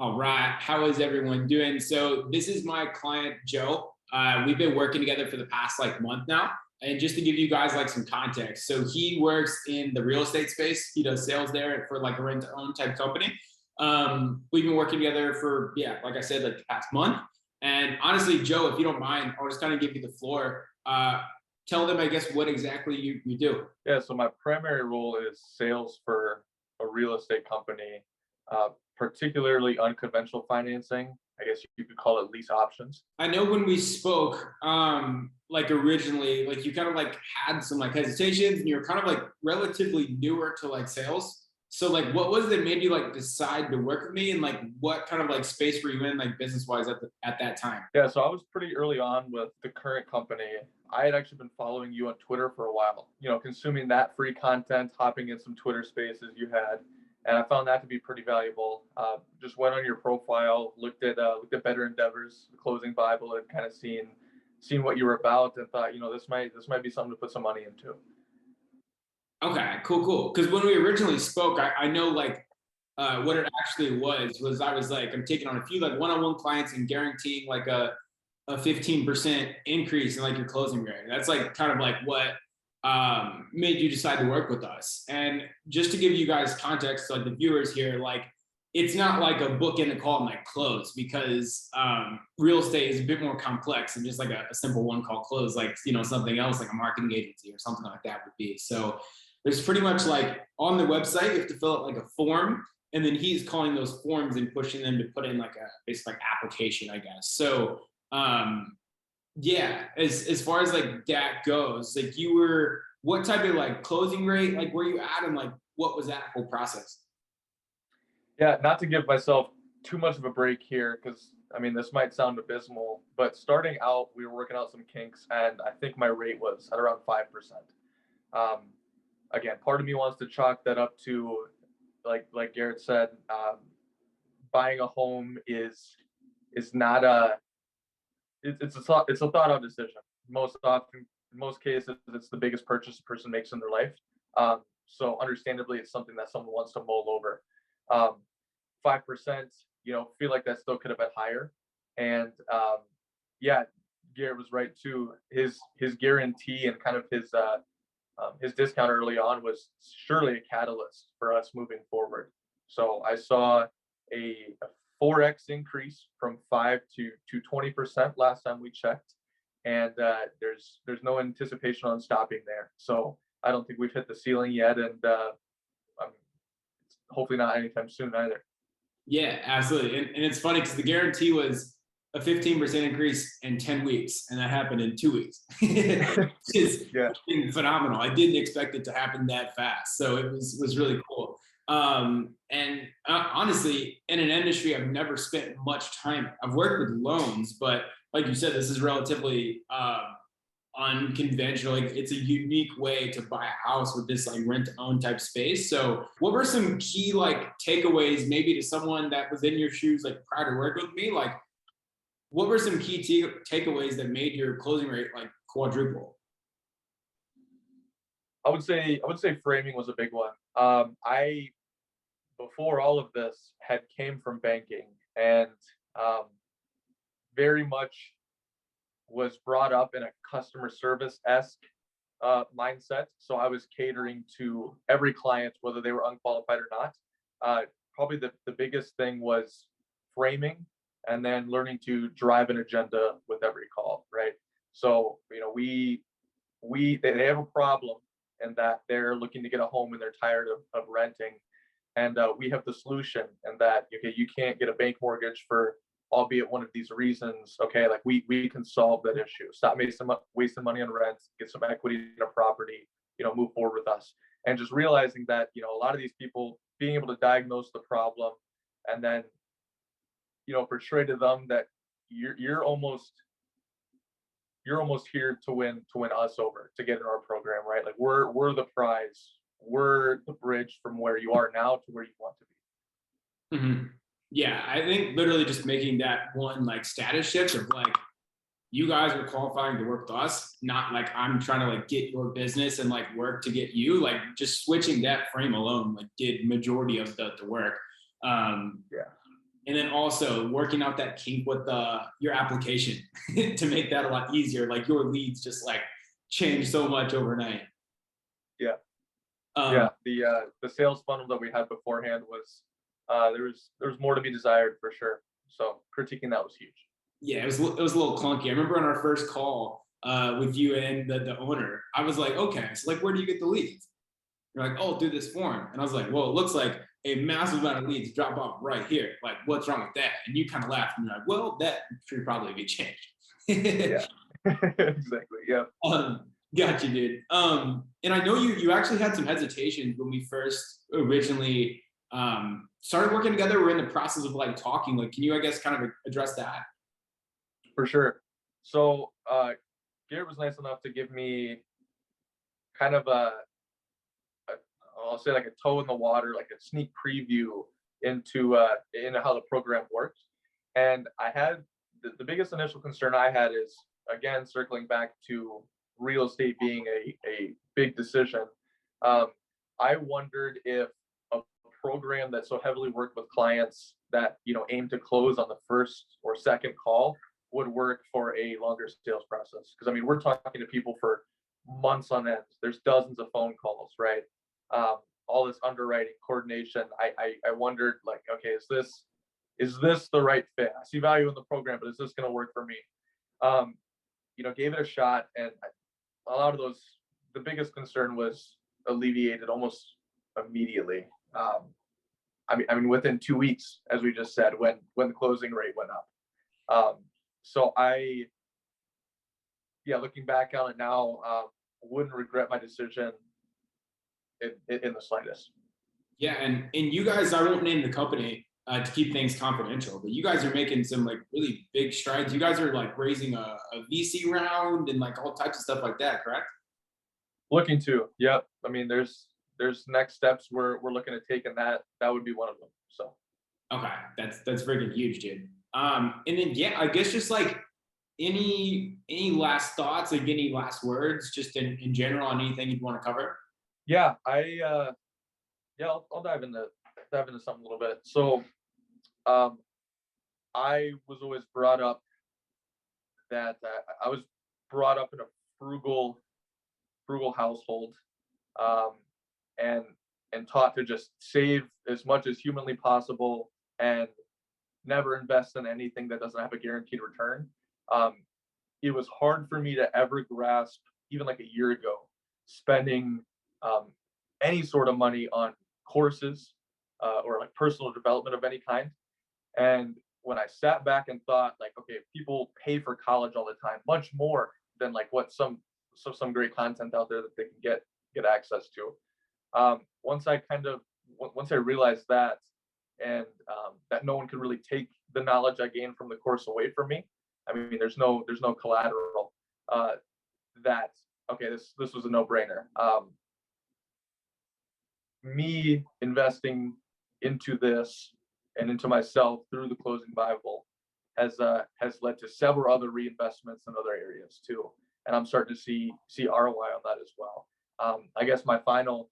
All right. How is everyone doing? So this is my client, Joe. We've been working together for the past month now. And just to give you guys some context, so he works in the real estate space. He does sales there for a rent to own type company. We've been working together for, yeah, like I said, the past month. And honestly, Joe, if you don't mind, I'll just kind of give you the floor. Tell them, I guess, what exactly you do. Yeah, so my primary role is sales for a real estate company, particularly unconventional financing. I guess you could call it lease options. I know when we spoke, originally, you kind of had some hesitations and you're kind of relatively newer to sales. So what was it that made you decide to work with me, and what kind of space were you in business wise at that time? Yeah, so I was pretty early on with the current company. I had actually been following you on Twitter for a while, consuming that free content, hopping in some Twitter spaces you had, and I found that to be pretty valuable. Just went on your profile, looked at Better Endeavors, the Closing Bible, and kind of seen what you were about, and thought, this might be something to put some money into. Okay, cool. Because when we originally spoke, I know what it actually was I was I'm taking on a few one-on-one clients and guaranteeing a 15% increase in your closing rate. That's kind of what made you decide to work with us. And just to give you guys context, the viewers here, it's not a book in a call and close, because real estate is a bit more complex than just a simple one call close, something else a marketing agency or something like that would be. So there's pretty much on the website, you have to fill out a form, and then he's calling those forms and pushing them to put in a basic application, I guess. So yeah, as far as that goes, you were, what type of closing rate were you at, and what was that whole process? Yeah, not to give myself too much of a break here, because this might sound abysmal, but starting out, we were working out some kinks, and I think my rate was at around 5%. Again, part of me wants to chalk that up to, like Garrett said, buying a home is not it's a thought out decision. Most often, in most cases, it's the biggest purchase a person makes in their life. So understandably, it's something that someone wants to mull over. 5%, feel like that still could have been higher. And yeah, Garrett was right too. His guarantee and kind of his discount early on was surely a catalyst for us moving forward. So I saw a 4x increase from 5 to 20% last time we checked, and there's no anticipation on stopping there. So I don't think we've hit the ceiling yet, and hopefully not anytime soon either. Yeah, absolutely. And it's funny because the guarantee was a 15% increase in 10 weeks, and that happened in 2 weeks. Which is phenomenal. I didn't expect it to happen that fast. So it was really cool. And honestly, in an industry I've never spent much time. I've worked with loans, but like you said, this is relatively unconventional. It's a unique way to buy a house with this rent to own type space. So what were some key takeaways maybe to someone that was in your shoes prior to working with me? What were some key takeaways that made your closing rate quadruple? I would say framing was a big one. I, before all of this, had came from banking, and very much was brought up in a customer service-esque mindset. So I was catering to every client, whether they were unqualified or not. Probably the biggest thing was framing, and then learning to drive an agenda with every call, right? So, they have a problem, and that they're looking to get a home and they're tired of renting. And we have the solution, and that, okay, you can't get a bank mortgage for albeit one of these reasons. Okay, we can solve that issue. Stop wasting money on rent, get some equity in a property, move forward with us. And just realizing that, a lot of these people, being able to diagnose the problem, and then portray to them that you're almost here to win us over, to get in our program, right? We're the prize, we're the bridge from where you are now to where you want to be. Mm-hmm. Yeah, I think literally just making that one status shift of you guys are qualifying to work with us, not I'm trying to get your business and work to get you, just switching that frame alone did majority of the work. Yeah. And then also working out that kink with your application to make that a lot easier. Like your leads just like change so much overnight. Yeah. Um, Yeah. The sales funnel that we had beforehand was there was more to be desired for sure. So critiquing that was huge. yeah, it was a little clunky. I remember on our first call with you and the owner, I was like, okay, so like, where do you get the leads? You're like, oh, through this form. And I was like, well, it looks like a massive amount of leads drop off right here. Like, what's wrong with that? And you kind of laughed and you're like, well, that should probably be changed. Yeah. Exactly. Yeah. Got you, dude. And I know you actually had some hesitations when we first originally started working together. We're in the process of like talking. Like, can you, I guess, kind of address that? For sure. So Garrett was nice enough to give me kind of a I'll say like a toe in the water, like a sneak preview into how the program works. And I had the biggest initial concern I had is, again, circling back to real estate being a big decision. Um, I wondered if a program that so heavily worked with clients that aim to close on the first or second call would work for a longer sales process. Because I mean, we're talking to people for months on end. There's dozens of phone calls, right? Um, all this underwriting coordination. I wondered, like, okay, is this the right fit? I see value in the program, but is this going to work for me? Um, Gave it a shot, and a lot of those, the biggest concern was alleviated almost immediately. I mean, within 2 weeks, as we just said, when the closing rate went up. So looking back on it now, wouldn't regret my decision in the slightest. Yeah, and you guys, I won't name the company to keep things confidential, but you guys are making some like really big strides. You guys are like raising a VC round and like all types of stuff like that, correct? Looking to, yep. I mean, there's next steps we're looking to take, and that would be one of them. So Okay, that's freaking huge, dude. And then yeah, I guess just like any last thoughts, like any last words, just in general on anything you'd want to cover? yeah, I'll dive into something a little bit. So I was always brought up that I was brought up in a frugal household, um, and taught to just save as much as humanly possible and never invest in anything that doesn't have a guaranteed return. Um, it was hard for me to ever grasp, even like a year ago, spending um, any sort of money on courses or like personal development of any kind. And when I sat back and thought, like, okay, people pay for college all the time, much more than like what some great content out there that they can get access to. Once I realized that, and that no one could really take the knowledge I gained from the course away from me. I mean, there's no collateral. That okay, this was a no-brainer. Me investing into this and into myself through the closing Bible has led to several other reinvestments in other areas too, and I'm starting to see ROI on that as well. I guess my final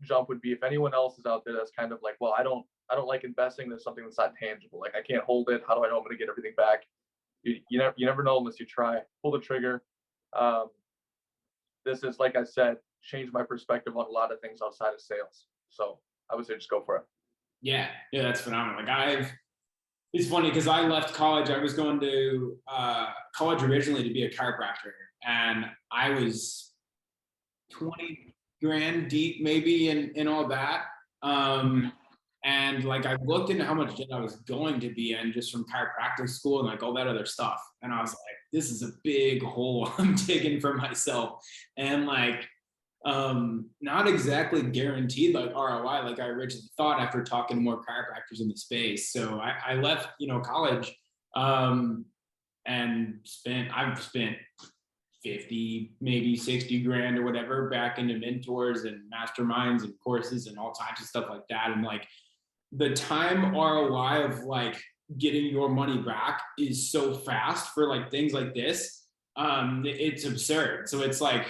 jump would be, if anyone else is out there that's kind of like, well, I don't like investing in something that's not tangible. Like, I can't hold it. How do I know I'm going to get everything back? You never know unless you try. Pull the trigger. This is, like I said, changed my perspective on a lot of things outside of sales. So I would say just go for it. Yeah, that's phenomenal. Like it's funny because I left college. I was going to college originally to be a chiropractor, and I was 20 grand deep maybe in all that. And like I looked into how much debt I was going to be in just from chiropractic school and like all that other stuff. And I was like, this is a big hole I'm digging for myself. And like not exactly guaranteed like ROI like I originally thought after talking to more chiropractors in the space. So I left, college and I've spent 50, maybe 60 grand or whatever back into mentors and masterminds and courses and all types of stuff like that. And like the time ROI of like getting your money back is so fast for like things like this. It's absurd. So it's like,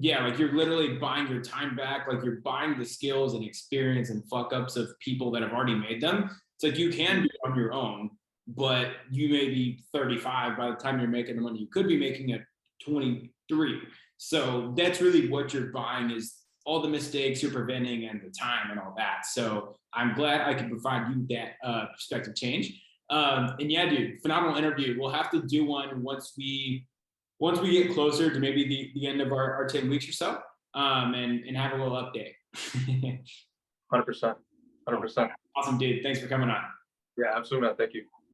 yeah, like you're literally buying your time back. Like you're buying the skills and experience and fuck ups of people that have already made them. It's like you can do it on your own, but you may be 35 by the time you're making the money you could be making at 23. So that's really what you're buying, is all the mistakes you're preventing and the time and all that. So I'm glad I can provide you that perspective change. And yeah, dude, phenomenal interview. We'll have to do one once we get closer to maybe the end of our 10 weeks or so, and have a little update. 100%. 100%. Awesome, dude. Thanks for coming on. Yeah, absolutely, man. Thank you.